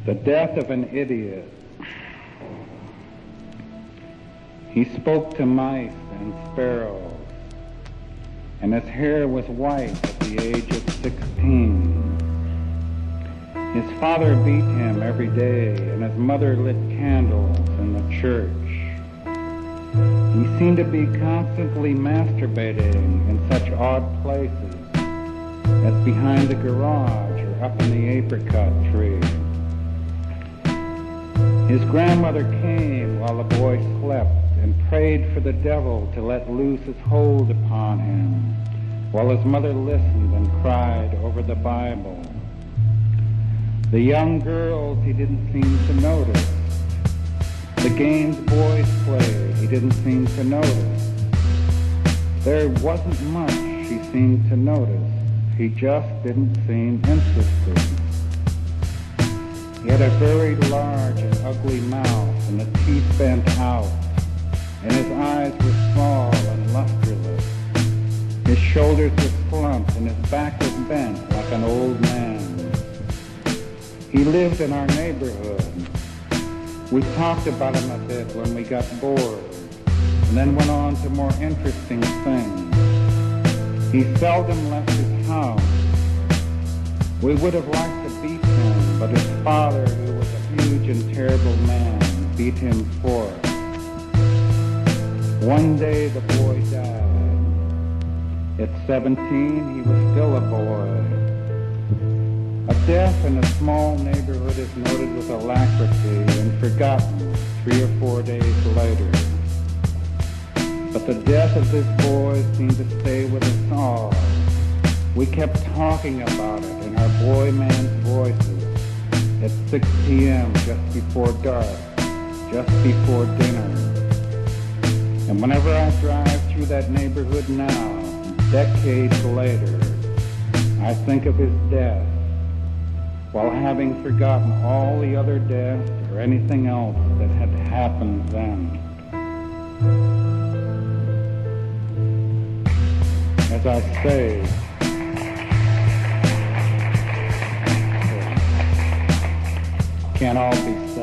The death of an idiot. He spoke to mice and sparrows, and his hair was white at the age of 16. His father beat him every day, and his mother lit candles in the church. He seemed to be constantly masturbating in such odd places as behind the garage or up in the apricot tree. His grandmother came while the boy slept and prayed for the devil to let loose his hold upon him, while his mother listened and cried over the Bible. The young girls he didn't seem to notice. The games boys played he didn't seem to notice. There wasn't much he seemed to notice. He just didn't seem interested. He had a very large and ugly mouth, and the teeth bent out, and his eyes were small and lustreless. His shoulders were slumped, and his back was bent like an old man. He lived in our neighborhood. We talked about him a bit when we got bored, and then went on to more interesting things. He seldom left his house. We would have liked to beat him, but his father, who was a huge and terrible man, beat him for it. One day the boy died. At 17, he was still a boy. A death in a small neighborhood is noted with alacrity and forgotten 3 or 4 days later. But the death of this boy seemed to stay with us all. We kept talking about it in our boy man's voices at 6 p.m. just before dark, just before dinner. And whenever I drive through that neighborhood now, decades later, I think of his death, while having forgotten all the other deaths or anything else that had happened then. As I say, can't all be said.